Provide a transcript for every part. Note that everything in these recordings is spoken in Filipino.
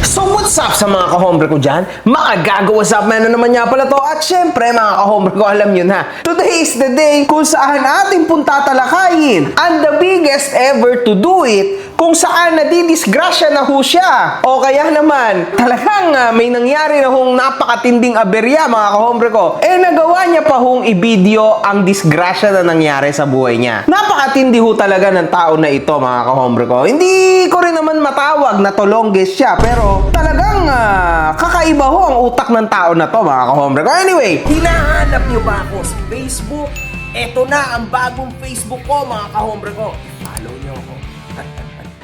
So what's up sa mga kahombre ko dyan? Makagago, what's up man na naman niya pala to. At syempre mga kahombre ko, alam nyo na, today is the day kung saan ating punta talakayin and the biggest ever to do it, kung saan nadidisgrasya na ho siya. O kaya naman, talagang may nangyari na hong napakatinding aberya mga kahombre ko. Nagawa niya pa hong i-video ang disgrasya na nangyari sa buhay niya. Napakatindi ho talaga ng tao na ito mga kahombre ko. Hindi ko rin naman matawag na tolongges siya, pero talagang kakaiba ho ang utak ng tao na to mga kahombre ko. Anyway, hinahanap niyo ba ako sa Facebook? Eto na ang bagong Facebook ko mga kahombre ko. Follow niyo ako.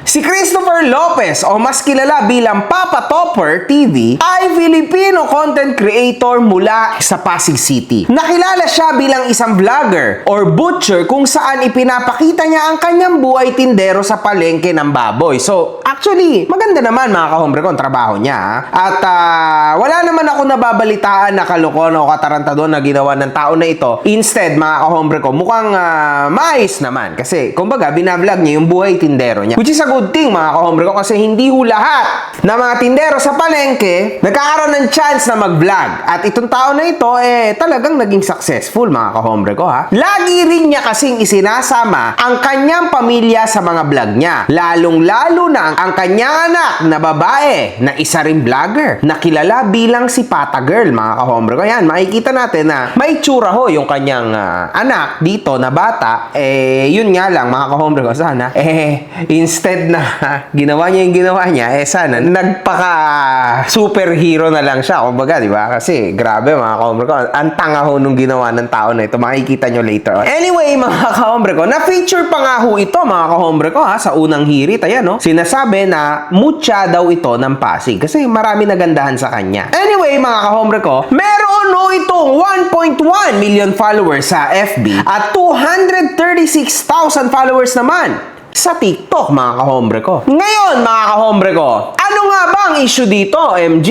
Si Christopher Lopez o mas kilala bilang Papa Topper TV ay Filipino content creator mula sa Pasig City. Nakilala siya bilang isang vlogger or butcher kung saan ipinapakita niya ang kanyang buhay tindero sa palengke ng baboy. So, actually, maganda naman mga kahombre ko ang trabaho niya. At wala naman ako nababalitaan na kalokohan o katarantadon na ginawa ng tao na ito. Instead, mga kahombre ko, mukhang maayos naman. Kasi, kumbaga, binablog niya yung buhay tindero niya. Which is a good thing mga kahombre ko kasi hindi ho lahat na mga tindero sa palengke nagkakaroon ng chance na mag-vlog. At itong tao na ito talagang naging successful mga kahombre ko ha. Lagi rin niya kasing isinasama ang kanyang pamilya sa mga vlog niya. Lalong-lalo na ang kanyang anak na babae na isa rin vlogger na kilala bilang si Pata Girl mga kahombre ko. Yan, makikita natin na may tsura ho yung kanyang anak dito na bata. Yun nga lang mga kahombre ko, sana instead na ginawa niya yung ginawa niya, sana nagpaka superhero na lang siya, kumbaga, di ba? Kasi grabe mga kahombre ko, ang tanga ho nung ginawa ng tao na ito, makikita nyo later on. Anyway mga kahombre ko, na-feature pa nga ho ito mga kahombre ko ha, sa unang hirit, ayan no, sinasabi na mutya daw ito ng Pasig kasi marami nagandahan sa kanya. Anyway mga kahombre ko, meron ho itong 1.1 million followers sa FB at 236,000 followers naman sa TikTok, mga kahombre ko. Ngayon, mga kahombre ko, ano nga ba ang issue dito, MG?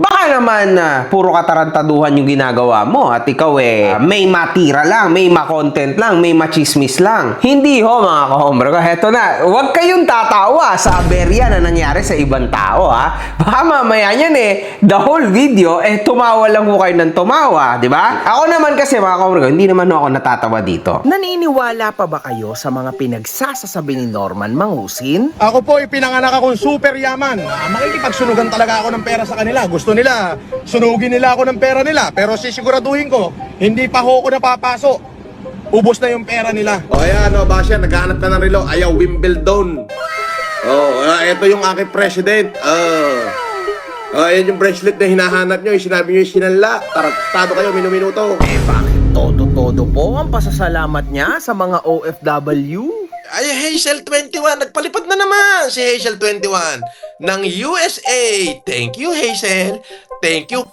Baka naman puro katarantaduhan yung ginagawa mo at ikaw may matira lang, may ma-content lang, may machismis lang. Hindi ho, mga kahombre ko. Heto na, huwag kayong tatawa sa aberya na nangyari sa ibang tao, ha? Baka mamaya yan the whole video, tumawa lang ho kayo ng tumawa, di ba? Ako naman kasi, mga kahombre ko, hindi naman ako natatawa dito. Naniniwala pa ba kayo sa mga pinagsasasabi ni Norman Mangusin? Ako po, ipinanganak akong super yaman. Makikipagsunugan talaga ako ng pera sa kanila. Gusto nila, sunugin nila ako ng pera nila. Pero sisiguraduhin ko, hindi pa ho ako napapasok. Ubos na yung pera nila. O ayan, Basya, naghahanap ka ng relo. Ayaw, Wimbledon. Ito yung aking president. Ayan yung bracelet na hinahanap nyo. Sinabi nyo yung sinanla. Tarantado kayo, minuto. Bakit todo-todo po ang pasasalamat niya sa mga OFW? Ay, Hazel 21, nagpalipad na naman si Hazel 21 ng USA. Thank you, Hazel. Thank you.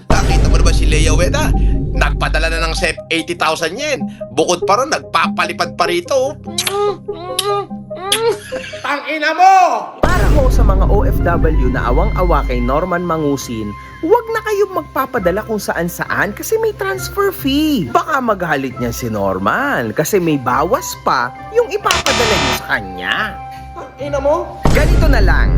Nakita mo na ba si Leia Weda? Nagpadala na ng 80,000 yen. Bukod pa ron, nagpapalipad pa rito. Tangina mo! Para ho sa mga OFW na awang-awa kay Norman Mangusin, huwag na kayong magpapadala kung saan-saan kasi may transfer fee. Baka maghalit niya si Norman kasi may bawas pa yung ipapadala niyo sa kanya. Tangina mo? Ganito na lang.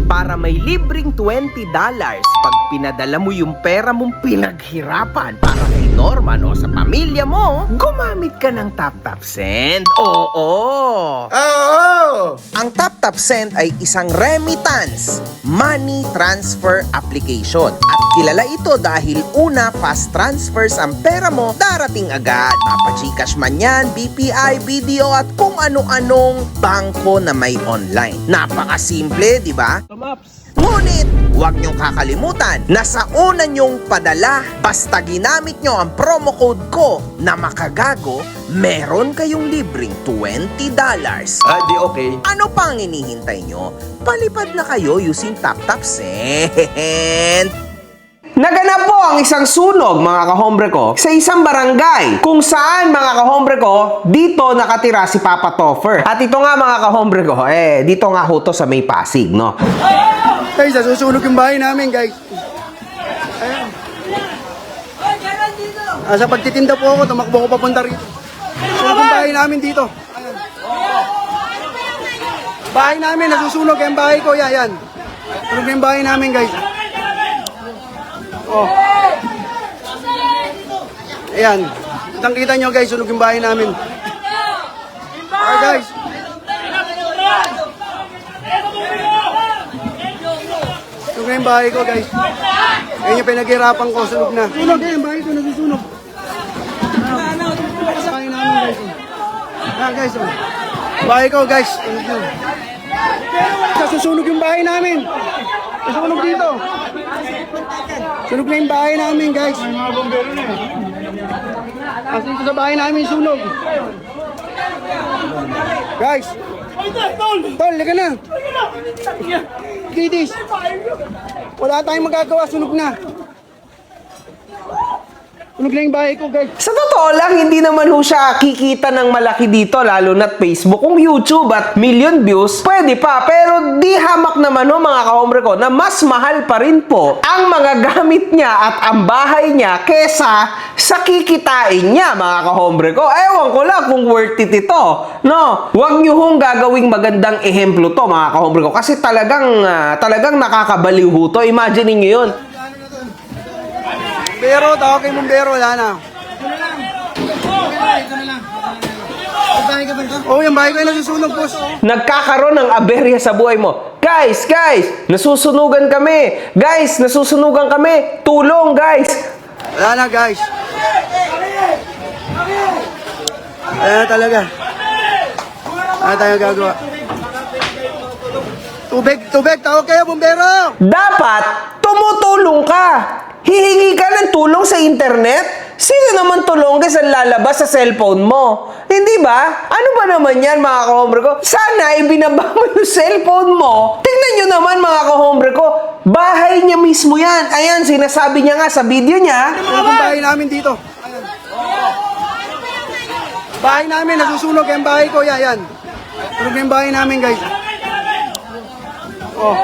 Para may libreng $20 pag pinadala mo yung pera mong pinaghirapan para kay Norman o sa pamilya mo, gumamit ka ng TapTap Send. Oo! Ang TapTap Send ay isang remittance money transfer application. At kilala ito dahil una, fast transfers ang pera mo darating agad. Mapa-Gcash man yan, BPI, BDO at kung ano-anong bangko na may online. Napakasimple, di ba? Ngunit, huwag niyong kakalimutan na sa una niyong padala, basta ginamit niyo ang promo code ko na makagago, meron kayong libreng $20. Di okay. Ano pa ang hinihintay nyo? Palipad na kayo using TapTap Send. Naganap po ang isang sunog, mga kahombre ko, sa isang barangay kung saan, mga kahombre ko, dito nakatira si Papa Topper. At ito nga, mga kahombre ko, dito nga ho to sa may Pasig, no? Guys, nasusunog yung bahay namin, guys. Ayan. Sa pagtitinda po ako, tumakbo ko papunta rito. Sunog yung bahay namin dito. Ayan. Bahay namin, nasusunog yung bahay ko, yan. Sunog na yung bahay namin, guys. Oh. Ayan. Kitang-kita nyo, guys, sunog yung bahay namin. Okay, guys. Sunog na yung bahay ko, guys. Ayan yung pinaghirapan ko, sunog na. Sunog na yung bahay ko, nagsusunog. Bahay namin, guys. Ayan, guys. Oh. Bahay ko, guys. Sunog na. Susunog yung bahay namin. Susunog dito. Sunog na yung bahay namin, guys. Mga bombero na yun. Dito sa bahay namin, sunog. Guys. Tol, liga na. Kidis. Wala tayong magagawa, sunog na. Sunog na yung bahay ko, guys. Sa totoo lang, hindi naman ho siya kikita ng malaki dito, lalo na't Facebook. Kung YouTube at million views, pwede pa. Pero di hamak naman ho, mga kahombre ko, na mas mahal pa rin po ang mga gamit niya at ang bahay niya kesa sa kikitain niya, mga kahombre ko. Ewan ko lang kung worth it ito. No? Huwag niyo hong gagawing magandang ehemplo to, mga kahombre ko. Kasi talagang nakakabaliw ho to. Imagine niyo yun. Bumbero, tawag kay Bumbero, wala na. Oh, yung bahay ko ay nasusunog, boss. Nagkakaroon ng aberya sa buhay mo. Guys, nasusunugan kami. Guys, nasusunugan kami. Tulong, guys. Wala na, guys. Wala na talaga. Wala tayong gagawa. Tubig, tawag kayo, Bumbero. Dapat tumutulong ka. Hihingi ka ng tulong sa internet? Sino naman tulong ka sa lalabas sa cellphone mo? Hindi ba? Ano ba naman yan, mga kahombre ko? Sana ibinaba mo yung cellphone mo. Tingnan nyo naman, mga kahombre ko. Bahay niya mismo yan. Ayan, sinasabi niya nga sa video niya. Yung bahay namin dito. Ayan. Bahay namin, nasusunog yung bahay ko. Yan. Sunog na yung bahay namin, guys. Oh.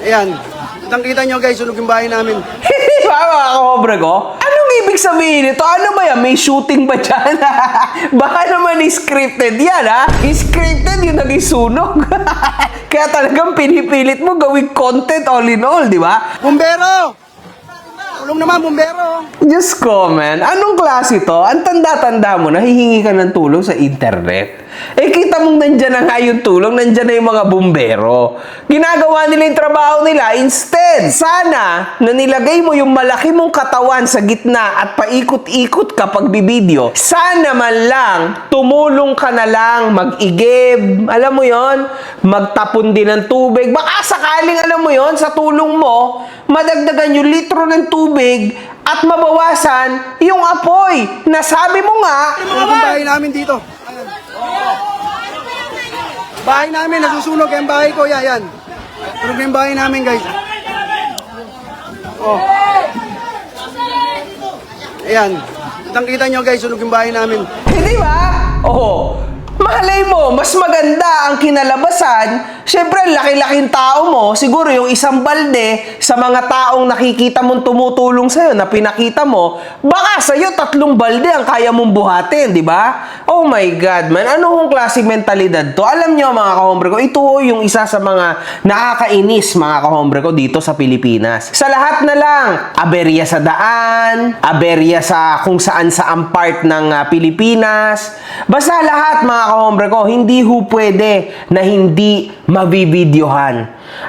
Ayan. Kitang-kita nyo, guys, sunog yung bahay namin. Hindi ba, mga kahombre ko? Anong ibig sabihin nito? Ano ba yan? May shooting ba dyan? Baka naman scripted yan, ha? Scripted yung naging sunog. Kaya talagang pinipilit mo gawing content all in all, di ba? Bumbero! Tulong naman, Bumbero! Diyos ko, man. Anong klase to? Ang tanda-tanda mo, nahihingi ka ng tulong sa internet. Eh, kita mong nandyan na nga yung tulong, nandyan na yung mga bumbero. Ginagawa nila yung trabaho nila. Instead, sana na nilagay mo yung malaki mong katawan sa gitna at paikot-ikot kapag bibideo. Sana man lang, tumulong ka na lang, mag-igib. Alam mo yon, magtapon din ng tubig. Baka sakaling, alam mo yon, sa tulong mo, madagdagan yung litro ng tubig at mabawasan yung apoy. Nasabi mo nga, Sunog yung bahay namin dito. Ayan. Bahay namin, nasusunog yung bahay ko. Yan. Sunog yung bahay namin, guys. Oh. Ayan. Kitang-kita nyo, guys, sunog yung bahay namin. hindi ba? Oo. Mahalay mo, mas maganda ang kinalabasan. Siyempre, laki-laking tao mo. Siguro yung isang balde sa mga taong nakikita mong tumutulong sa'yo na pinakita mo, baka sa'yo 3 balde ang kaya mong buhatin, di ba? Oh my God, man. Ano hong klaseng mentalidad to? Alam nyo, mga kahombre ko, ito yung isa sa mga nakakainis, mga kahombre ko, dito sa Pilipinas. Sa lahat na lang, aberya sa daan, aberya sa kung saan-saan part ng Pilipinas. Basta lahat, mga kahombre ko, hindi ho pwede na hindi mabibidyohan.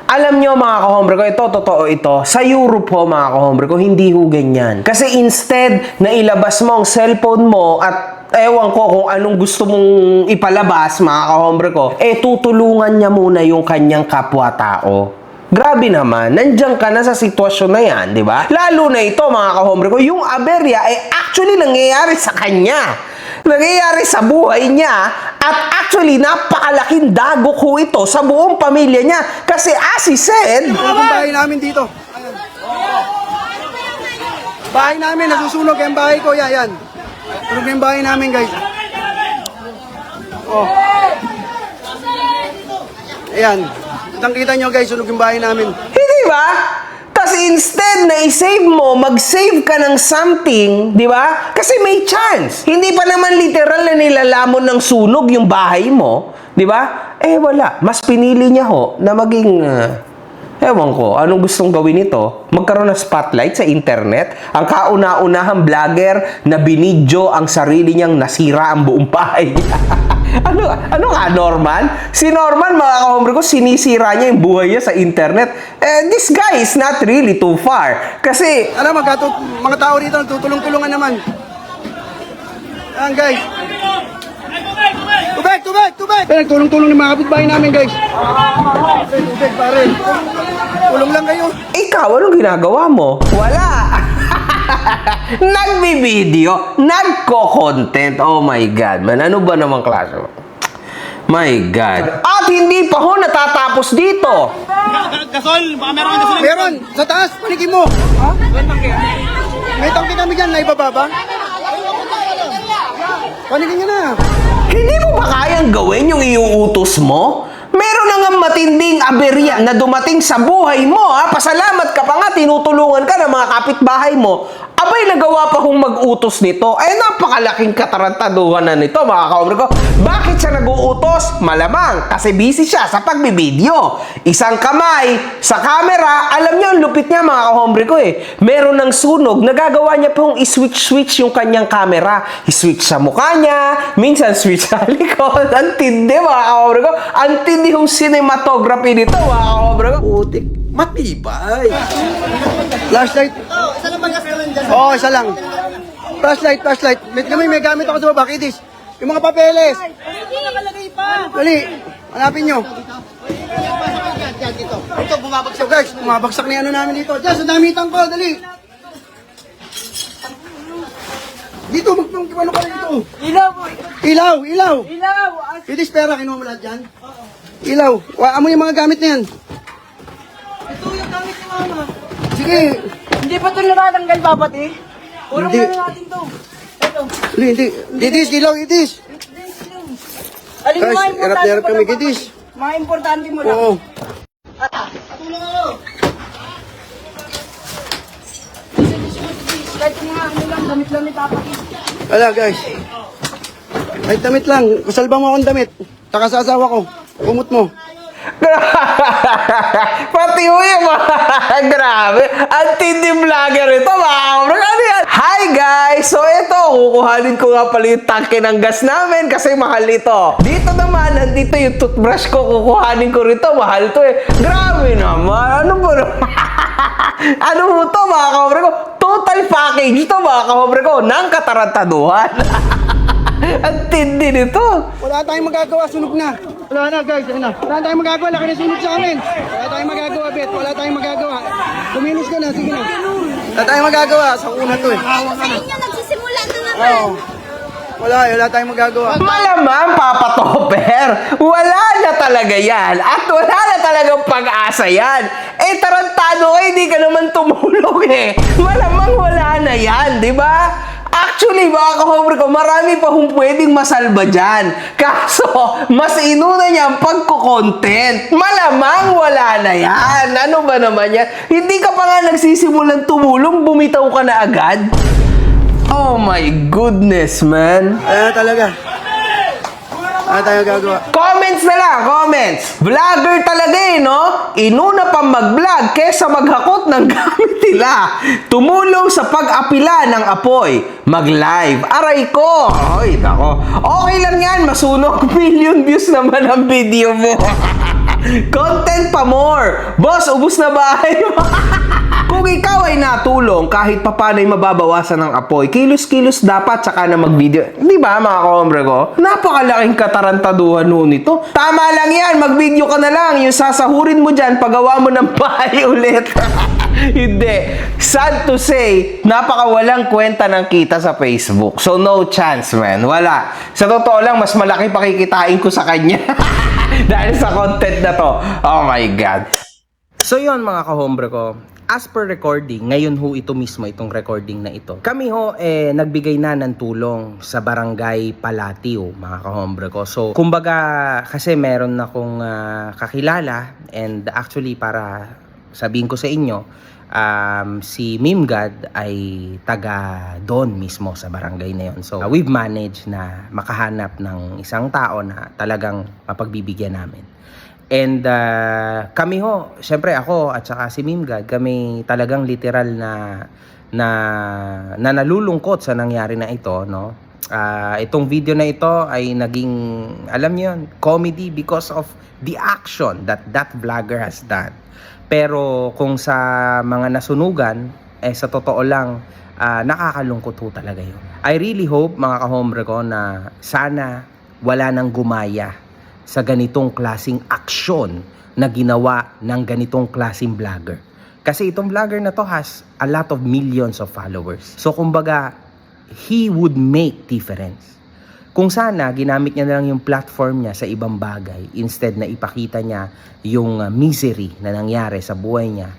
Alam nyo, mga kahombre ko, ito, totoo ito. Sa Europe ho, mga kahombre ko, hindi ho ganyan. Kasi instead na ilabas mo ang cellphone mo at ewan ko kung anong gusto mong ipalabas, mga kahombre ko, tutulungan niya muna yung kanyang kapwa-tao. Grabe naman, nandiyan ka na sa sitwasyon na yan, di ba? Lalo na ito, mga kahombre ko, yung aberya ay actually nangyayari sa kanya. Nangyayari sa buhay niya at actually napakalaking dagok ho ito sa buong pamilya niya. Kasi as he said, Sunog yung bahay namin dito. Ayan. Bahay namin, nasusunog yung bahay ko. Yan. Sunog yung bahay namin, guys. Oh. Ayan. Kitang-kita nyo, guys, sunog yung bahay namin. hindi ba? Kasi instead na i-save mo, mag-save ka ng something, di ba? Kasi may chance. Hindi pa naman literal na nilalamon ng sunog yung bahay mo, di ba? Eh wala, mas pinili niya ho na maging ewan ko, anong gustong gawin nito? Magkaroon ng spotlight sa internet? Ang kauna-unahang vlogger na binidyo ang sarili niyang nasira ang buong bahay. ano nga, Norman? Si Norman, mga kahombre ko, sinisira niya yung buhay niya sa internet. This guy is not really too far. Kasi, Ano, mga tao rito nagtutulong-tulungan naman. Ayan, guys. Tubig! Nagtulong-tulong ng mga kapitbahay namin, guys. Tubig, pare. Tulong lang kayo. ikaw, anong ginagawa mo? Wala! Nagbibideo, nagko-content. Oh my God, man. Ano ba namang klase mo? My God. At hindi pa ho natatapos dito. Meron, sa taas, panikin mo. Ha? May tangke kami dyan, naibaba ba? Panikin nyo na. Hindi mo ba kayang gawin yung iuutos mo? Meron na nga matinding aberya na dumating sa buhay mo, ha? Pasalamat ka pa nga, tinutulungan ka ng mga kapitbahay mo. Abay, nagawa pa kong mag-utos nito. Ay, napakalaking katarantaduhan na nito, mga kaombre ko. Bakit siya nag-uutos? Malamang, kasi busy siya sa pagbibideo. Isang kamay sa camera, alam niyo, ang lupit niya, mga kaombre ko eh. Meron ng sunog, nagagawa niya pong i-switch yung kanyang camera. I-switch sa mukha niya, minsan switch sa likod. Ang tindi, mga kaombre ko. Ang tindi yung cinematography nito, mga kaombre ko. Putik, matibay. Flashlight. Oo, isa lang. Flashlight. May gamit ako sa baba, Kitis. Yung mga papeles. Dali, hanapin nyo. Ito, bumabagsak. So guys, bumabagsak na yung ano namin dito. Diyan, sa damitan ko, dali. Dito, ano ka dito? Ilaw. Kitis, pera, kinuha mo lahat dyan? Ilaw. Amo yung mga gamit na yan. Ito yung gamit ni Mama. Sige. Hindi pa ito natatanggal, papati. Urong Hindi. na natin to. Ito. Hindi. Kitis, ilaw, Kitis. Alin yung Guys, mga importante hirap mo kami, lang, Kitis. Papa? Mga importante mo lang. Oo. Kahit yung mga ano lang, damit lang ni papati. Wala, guys. Ay, damit lang. Kasalba mo akong damit. Taka sa asawa ko. Kumot mo. Pati mo yung mga grabe. Ang tindi vlogger ito, mga kaombre. Ano yan? Hi guys! So ito, kukuhanin ko nga pala yung tangke ng gas namin kasi mahal ito. Dito naman, nandito yung toothbrush ko. Kukuhanin ko rito. Mahal to eh. Grabe naman. Ano ba naman? Ano mo to, mga kaombre ko? Total package to, mga kaombre ko, ng katarantaduhan. Ang tindi nito. Wala tayong magagawa, sunog na. Wala na, guys. Ayun na. Wala tayong magagawa, laki na sunog sa amin. Wala tayong magagawa, Bet. Wala tayong magagawa. Kumilos ka na, sige na. Wala tayong magagawa. Sa una to eh. Sa inyo nagsisimula na naman. Oo. Wala tayong magagawa. Malamang, Papa Topper, wala na talaga yan. At wala na talagang pag-asa yan. Eh, tarantado ka, hindi ka naman tumulong eh. Malamang wala na yan, di ba? Actually, mga kahombre ko, marami pa kung pwedeng masalba dyan. Kaso, mas inuna niya ang pagko-content. Malamang wala na yan. Ano ba naman yan? Hindi ka pa nga nagsisimulang tumulong, bumitaw ka na agad? Oh my goodness, man. Wala talaga. Wala tayong gagawa. Comments na lang, comments. Vlogger talaga eh, no? Inuna pa mag-vlog kesa maghakot ng gamit nila. Tumulong sa pag-apila ng apoy. Mag-live. Aray ko. Ay, nako. Okay lang yan. Masunog million views naman ang video mo. Content pa more. Boss, ubus na bahay mo. Kung ikaw ay natulong, kahit papano'y mababawasan ng apoy, kilos-kilos dapat saka na mag-video. Di ba, mga kaombre ko? Napakalaking katarantaduhan ho nito. Tama lang yan, mag-video ka na lang. Yung sasahurin mo dyan, pagawa mo ng bahay ulit. Hindi. Sad to say, napakawalang kwenta ng kita sa Facebook. So, no chance, man. Wala. Sa totoo lang, mas malaki pakikitain ko sa kanya. Dahil sa content na to. Oh my God. So, yun, mga kahombre ko. As per recording, ngayon ho ito mismo, itong recording na ito. Kami ho, nagbigay na ng tulong sa barangay Palatio, mga kahombre ko. So, kumbaga, kasi meron akong kakilala and actually para sabihin ko sa inyo, si Mimgad ay taga doon mismo sa barangay na yon. So, we've managed na makahanap ng isang tao na talagang mapagbibigyan namin. And kami ho, syempre ako at saka si Mimgad, kami talagang literal na nalulungkot sa nangyari na ito, no? Itong video na ito ay naging, alam niyo yun, comedy because of the action that vlogger has done. Pero kung sa mga nasunugan, sa totoo lang, nakakalungkot ho talaga yun. I really hope, mga kahombre ko, na sana wala nang gumaya sa ganitong klaseng aksyon na ginawa ng ganitong klaseng vlogger. Kasi itong vlogger na to has a lot of millions of followers. So kumbaga, he would make difference. Kung sana, ginamit niya na lang yung platform niya sa ibang bagay instead na ipakita niya yung misery na nangyari sa buhay niya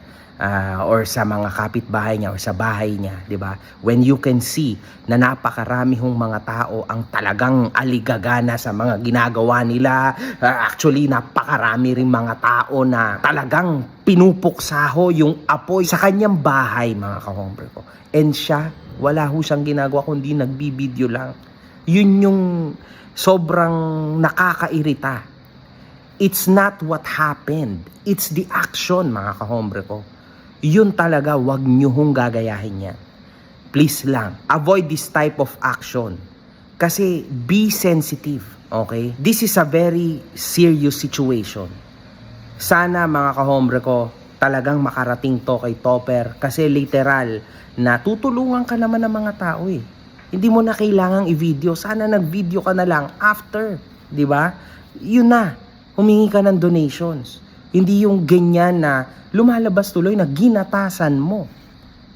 or sa mga kapitbahay niya or sa bahay niya, di ba? When you can see na napakarami hong mga tao ang talagang aligagana sa mga ginagawa nila. Actually, napakarami rin mga tao na talagang pinupuksaho yung apoy sa kanyang bahay, mga kahombre ko. And siya, wala ho siyang ginagawa kundi nagbibideo lang. Yun yung sobrang nakakairita. It's not what happened. It's the action, mga kahombre ko. Yun talaga, wag nyo hong gagayahin yan. Please lang, avoid this type of action. Kasi be sensitive, okay? This is a very serious situation. Sana, mga kahombre ko, talagang makarating to kay Topper. Kasi literal, na tutulungan ka naman ng mga tao eh. Hindi mo na kailangang i-video. Sana nag-video ka na lang after. Di ba? Yun na. Humingi ka ng donations. Hindi yung ganyan na lumalabas tuloy na ginatasan mo.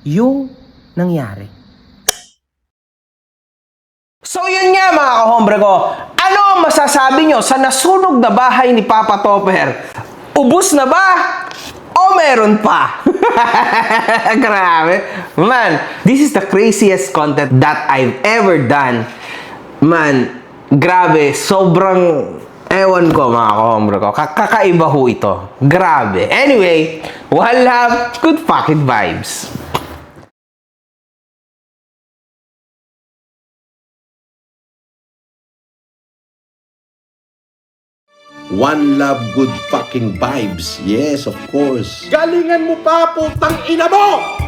Yung nangyari. So yun nga, mga kahombre ko. Ano ang masasabi nyo sa nasunog na bahay ni Papa Topper? Ubus na ba? O meron pa? Grabe. Man, this is the craziest content that I've ever done. Man, grabe. Sobrang, ewan ko, mga kahombre ko. Kakaiba ho ito. Grabe. Anyway, one love, good fucking vibes. One love, good fucking vibes. Yes, of course. Galingan mo pa, putang ina mo!